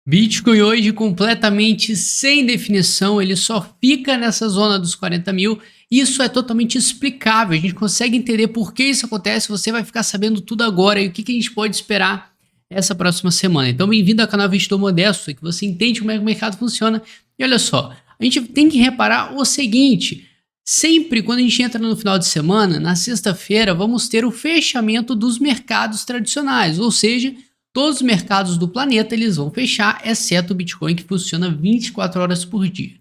Bitcoin hoje completamente sem definição, ele só fica nessa zona dos 40 mil. Isso é totalmente explicável, a gente consegue entender por que isso acontece, você vai ficar sabendo tudo agora e o que a gente pode esperar essa próxima semana. Então bem-vindo ao canal Investidor Modesto, que você entende como é que o mercado funciona. E olha só, a gente tem que reparar o seguinte, sempre quando a gente entra no final de semana, na sexta-feira, vamos ter o fechamento dos mercados tradicionais, ou seja, todos os mercados do planeta eles vão fechar, exceto o Bitcoin, que funciona 24 horas por dia.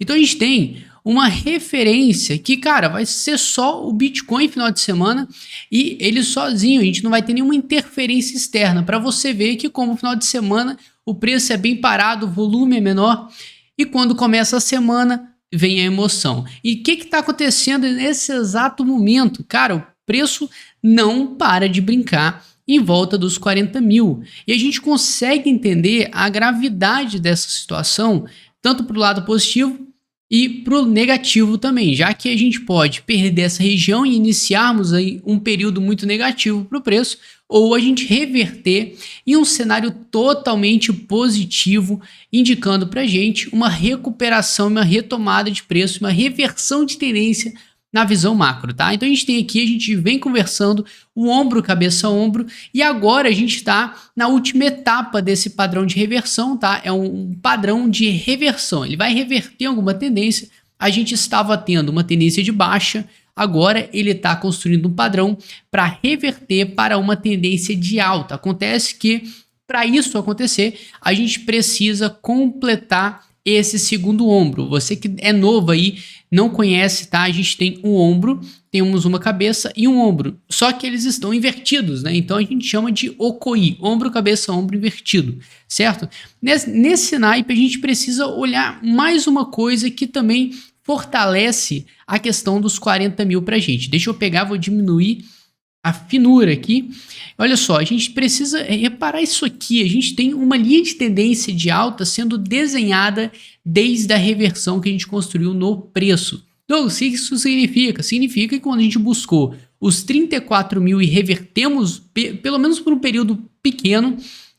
Então a gente tem uma referência que, cara, vai ser só o Bitcoin final de semana e ele sozinho, a gente não vai ter nenhuma interferência externa, para você ver que como final de semana o preço é bem parado, o volume é menor e quando começa a semana vem a emoção. E o que está acontecendo nesse exato momento? Cara, o preço não para de brincar em volta dos 40 mil. E a gente consegue entender a gravidade dessa situação, tanto para o lado positivo e para o negativo também, já que a gente pode perder essa região e iniciarmos aí um período muito negativo para o preço, ou a gente reverter em um cenário totalmente positivo, indicando para a gente uma recuperação, uma retomada de preço, uma reversão de tendência na visão macro, tá? Então a gente tem aqui, a gente vem conversando o ombro, cabeça, ombro, e agora a gente está na última etapa desse padrão de reversão, tá? É um padrão de reversão, ele vai reverter alguma tendência, a gente estava tendo uma tendência de baixa, agora ele está construindo um padrão para reverter para uma tendência de alta. Acontece que, para isso acontecer, a gente precisa completar esse segundo ombro. Você que é novo aí, não conhece, tá? A gente tem um ombro, temos uma cabeça e um ombro, só que eles estão invertidos, né? Então a gente chama de OCOI, ombro, cabeça, ombro invertido, certo? Nesse naipe a gente precisa olhar mais uma coisa que também fortalece a questão dos 40 mil pra gente. Deixa eu pegar, vou diminuir a finura aqui. Olha só, a gente precisa reparar isso aqui, a gente tem uma linha de tendência de alta sendo desenhada desde a reversão que a gente construiu no preço. Então, o que isso significa? Significa que quando a gente buscou os 34 mil e revertemos, pelo menos por um período pequeno,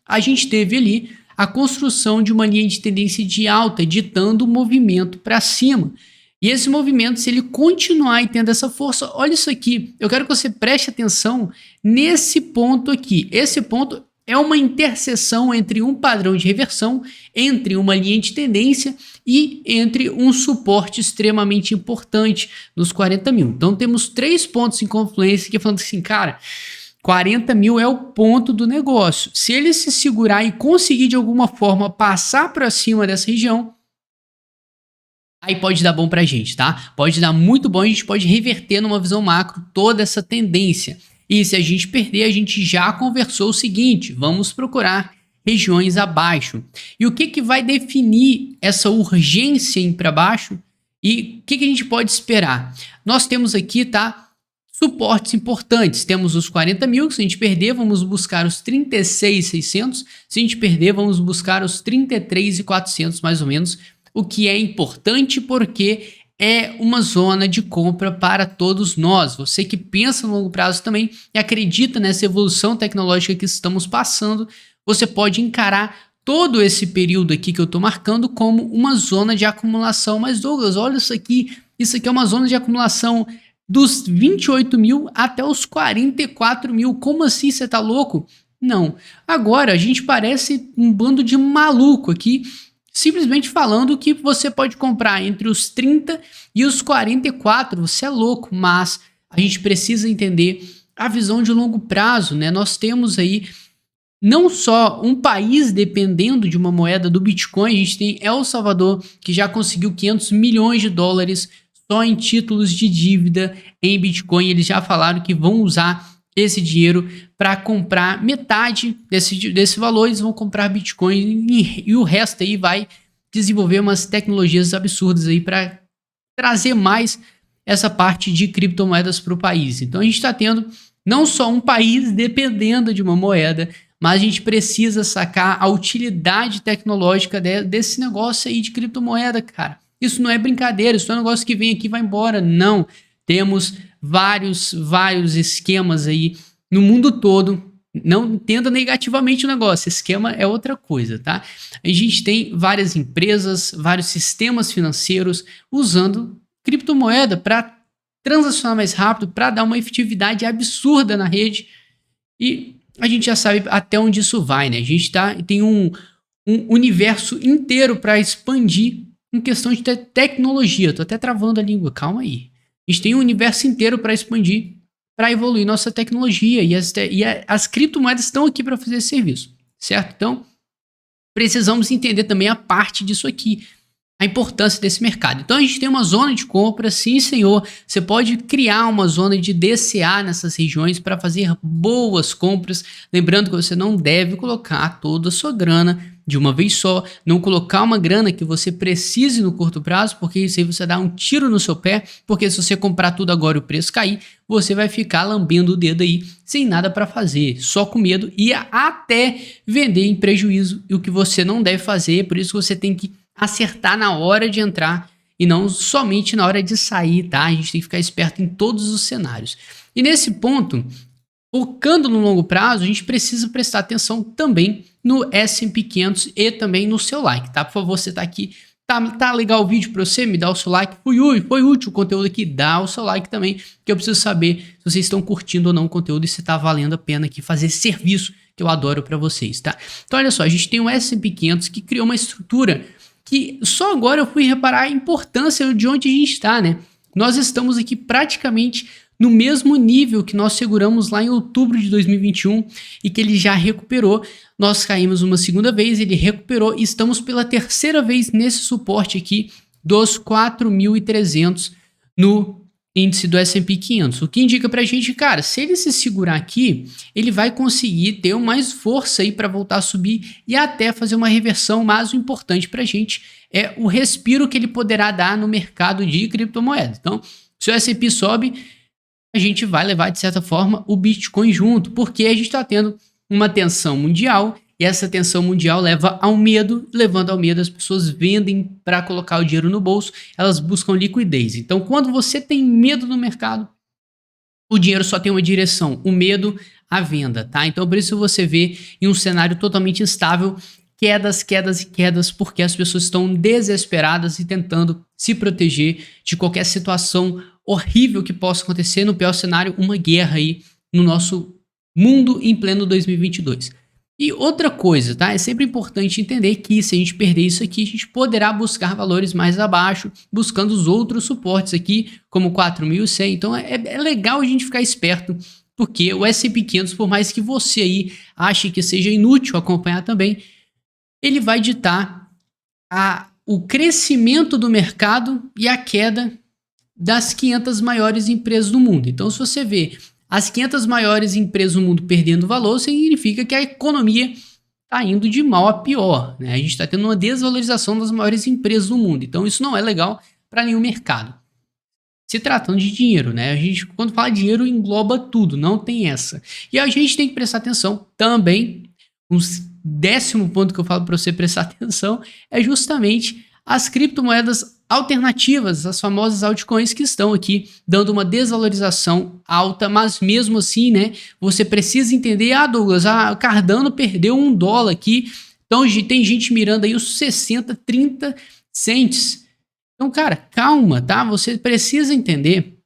a gente teve ali a construção de uma linha de tendência de alta, ditando o movimento para cima. E esse movimento, se ele continuar e tendo essa força, olha isso aqui, eu quero que você preste atenção nesse ponto aqui. Esse ponto é uma interseção entre um padrão de reversão, entre uma linha de tendência e entre um suporte extremamente importante nos 40 mil. Então temos três pontos em confluência que falando assim, cara, 40 mil é o ponto do negócio. Se ele se segurar e conseguir de alguma forma passar para cima dessa região, aí pode dar bom pra gente, tá? Pode dar muito bom, a gente pode reverter numa visão macro toda essa tendência. E se a gente perder, a gente já conversou o seguinte, vamos procurar regiões abaixo. E o que vai definir essa urgência em para baixo? E o que a gente pode esperar? Nós temos aqui, tá? Suportes importantes. Temos os 40 mil, se a gente perder, vamos buscar os 36.600. Se a gente perder, vamos buscar os 33.400 mais ou menos, o que é importante porque é uma zona de compra para todos nós. Você que pensa no longo prazo também e acredita nessa evolução tecnológica que estamos passando, você pode encarar todo esse período aqui que eu estou marcando como uma zona de acumulação. Mas Douglas, olha isso aqui é uma zona de acumulação dos 28 mil até os 44 mil. Como assim, você tá louco? Não. Agora a gente parece um bando de maluco aqui, simplesmente falando que você pode comprar entre os 30 e os 44, você é louco, mas a gente precisa entender a visão de longo prazo, né? Nós temos aí não só um país dependendo de uma moeda do Bitcoin, a gente tem El Salvador, que já conseguiu 500 milhões de dólares só em títulos de dívida em Bitcoin, eles já falaram que vão usar esse dinheiro para comprar metade desse valor, eles vão comprar Bitcoin e o resto aí vai desenvolver umas tecnologias absurdas aí para trazer mais essa parte de criptomoedas para o país. Então a gente está tendo não só um país dependendo de uma moeda, mas a gente precisa sacar a utilidade tecnológica desse negócio aí de criptomoeda, cara. Isso não é brincadeira, isso não é um negócio que vem aqui e vai embora, não. Temos vários esquemas aí no mundo todo não entenda negativamente o negócio, esquema é outra coisa, tá? A gente tem várias empresas, vários sistemas financeiros usando criptomoeda para transacionar mais rápido, para dar uma efetividade absurda na rede, e a gente já sabe até onde isso vai, né? A gente tem um universo inteiro para expandir em questão de tecnologia. Tô até travando a língua, calma aí. A gente tem um universo inteiro para expandir, para evoluir nossa tecnologia, e as criptomoedas estão aqui para fazer esse serviço, certo? Então, precisamos entender também a parte disso aqui, a importância desse mercado. Então, a gente tem uma zona de compra, sim, senhor. Você pode criar uma zona de DCA nessas regiões para fazer boas compras. Lembrando que você não deve colocar toda a sua grana de uma vez só, não colocar uma grana que você precise no curto prazo, porque isso aí você dá um tiro no seu pé, porque se você comprar tudo agora e o preço cair, você vai ficar lambendo o dedo aí, sem nada para fazer, só com medo e até vender em prejuízo, e o que você não deve fazer. Por isso que você tem que acertar na hora de entrar e não somente na hora de sair, tá? A gente tem que ficar esperto em todos os cenários. E nesse ponto, focando no longo prazo, a gente precisa prestar atenção também no S&P 500 e também no seu like, tá? Por favor, você tá aqui, tá legal o vídeo para você, me dá o seu like. Foi útil o conteúdo aqui, dá o seu like também, que eu preciso saber se vocês estão curtindo ou não o conteúdo e se tá valendo a pena aqui fazer esse serviço que eu adoro para vocês, tá? Então olha só, a gente tem o S&P 500 que criou uma estrutura que só agora eu fui reparar a importância de onde a gente está, né? Nós estamos aqui praticamente no mesmo nível que nós seguramos lá em outubro de 2021 e que ele já recuperou. Nós caímos uma segunda vez, ele recuperou e estamos pela terceira vez nesse suporte aqui dos 4.300 no índice do S&P 500. O que indica pra gente, cara, se ele se segurar aqui, ele vai conseguir ter mais força aí para voltar a subir e até fazer uma reversão, mas o importante pra gente é o respiro que ele poderá dar no mercado de criptomoedas. Então, se o S&P sobe, a gente vai levar, de certa forma, o Bitcoin junto, porque a gente está tendo uma tensão mundial e essa tensão mundial leva ao medo, levando ao medo as pessoas vendem para colocar o dinheiro no bolso, elas buscam liquidez. Então, quando você tem medo no mercado, o dinheiro só tem uma direção, o medo, a venda, tá? Então, por isso você vê em um cenário totalmente instável, quedas, quedas e quedas, porque as pessoas estão desesperadas e tentando se proteger de qualquer situação horrível que possa acontecer, no pior cenário, uma guerra aí no nosso mundo em pleno 2022. E outra coisa, tá? É sempre importante entender que se a gente perder isso aqui, a gente poderá buscar valores mais abaixo, buscando os outros suportes aqui, como 4.100. Então é legal a gente ficar esperto, porque o S&P 500, por mais que você aí ache que seja inútil acompanhar também, ele vai ditar o crescimento do mercado e a queda das 500 maiores empresas do mundo. Então, se você vê as 500 maiores empresas do mundo perdendo valor, significa que a economia está indo de mal a pior, né? A gente está tendo uma desvalorização das maiores empresas do mundo. Então, isso não é legal para nenhum mercado. Se tratando de dinheiro, né? A gente, quando fala de dinheiro, engloba tudo, não tem essa. E a gente tem que prestar atenção também. Um décimo ponto que eu falo para você prestar atenção é justamente as criptomoedas alternativas, as famosas altcoins, que estão aqui dando uma desvalorização alta, mas mesmo assim, né, você precisa entender, Douglas, a Cardano perdeu $1 aqui, então tem gente mirando aí os 60, 30 cents. Então, cara, calma, tá? Você precisa entender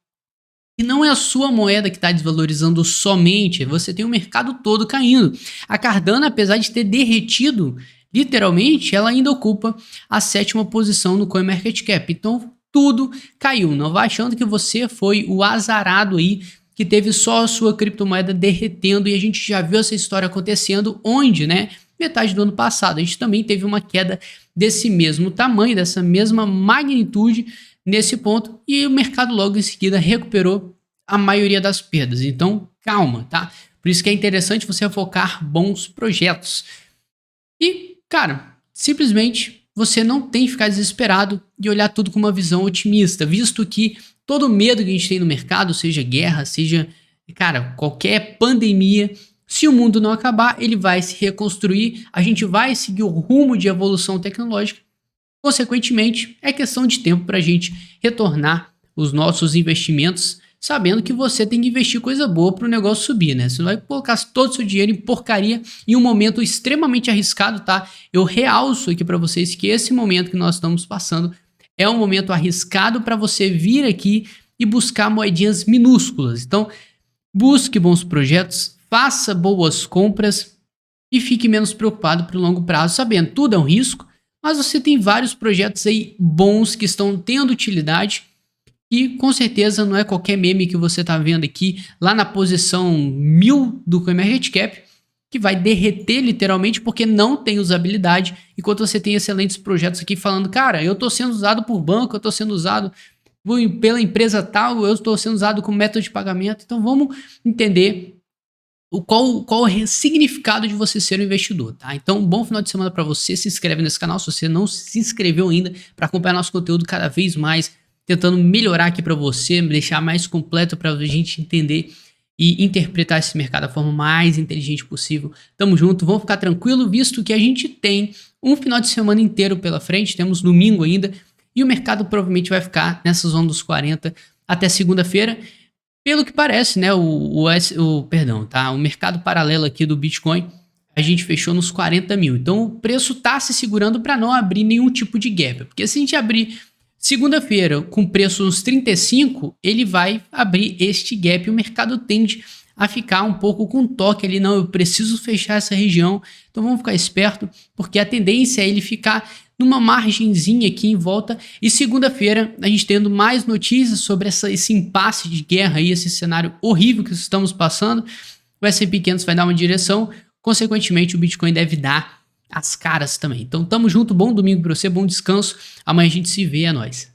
que não é a sua moeda que está desvalorizando somente, você tem o mercado todo caindo. A Cardano, apesar de ter derretido, literalmente, ela ainda ocupa a 7ª posição no CoinMarketCap. Então, tudo caiu. Não vá achando que você foi o azarado aí, que teve só a sua criptomoeda derretendo, e a gente já viu essa história acontecendo, onde, né, metade do ano passado, a gente também teve uma queda desse mesmo tamanho, dessa mesma magnitude nesse ponto, e o mercado logo em seguida recuperou a maioria das perdas. Então, calma, tá? Por isso que é interessante você focar bons projetos. E cara, simplesmente você não tem que ficar desesperado e olhar tudo com uma visão otimista, visto que todo medo que a gente tem no mercado, seja guerra, seja, cara, qualquer pandemia, se o mundo não acabar, ele vai se reconstruir, a gente vai seguir o rumo de evolução tecnológica, consequentemente, é questão de tempo para a gente retornar os nossos investimentos, sabendo que você tem que investir coisa boa para o negócio subir, né? Você não vai colocar todo o seu dinheiro em porcaria em um momento extremamente arriscado, tá? Eu realço aqui para vocês que esse momento que nós estamos passando é um momento arriscado para você vir aqui e buscar moedinhas minúsculas. Então, busque bons projetos, faça boas compras e fique menos preocupado para o longo prazo, sabendo tudo é um risco, mas você tem vários projetos aí bons que estão tendo utilidade e com certeza não é qualquer meme que você está vendo aqui lá na posição 1000 do CoinMarketCap que vai derreter literalmente porque não tem usabilidade, enquanto você tem excelentes projetos aqui falando, cara, eu estou sendo usado por banco, eu estou sendo usado pela empresa tal, eu estou sendo usado como método de pagamento. Então vamos entender qual o significado de você ser um investidor, tá? Então, um bom final de semana para você. Se inscreve nesse canal se você não se inscreveu ainda para acompanhar nosso conteúdo cada vez mais, tentando melhorar aqui para você, deixar mais completo para a gente entender e interpretar esse mercado da forma mais inteligente possível. Tamo junto, vamos ficar tranquilo, visto que a gente tem um final de semana inteiro pela frente, temos domingo ainda, e o mercado provavelmente vai ficar nessa zona dos 40 até segunda-feira. Pelo que parece, né, o mercado paralelo aqui do Bitcoin, a gente fechou nos 40 mil. Então o preço tá se segurando para não abrir nenhum tipo de gap. Porque se a gente abrir segunda-feira com preço nos 35, ele vai abrir este gap. O mercado tende a ficar um pouco com toque ali. Não, eu preciso fechar essa região. Então vamos ficar esperto, porque a tendência é ele ficar numa margenzinha aqui em volta, e segunda-feira a gente tendo mais notícias sobre esse impasse de guerra aí, esse cenário horrível que estamos passando, o S&P 500 vai dar uma direção, consequentemente o Bitcoin deve dar as caras também. Então tamo junto, bom domingo para você, bom descanso, amanhã a gente se vê, é nóis.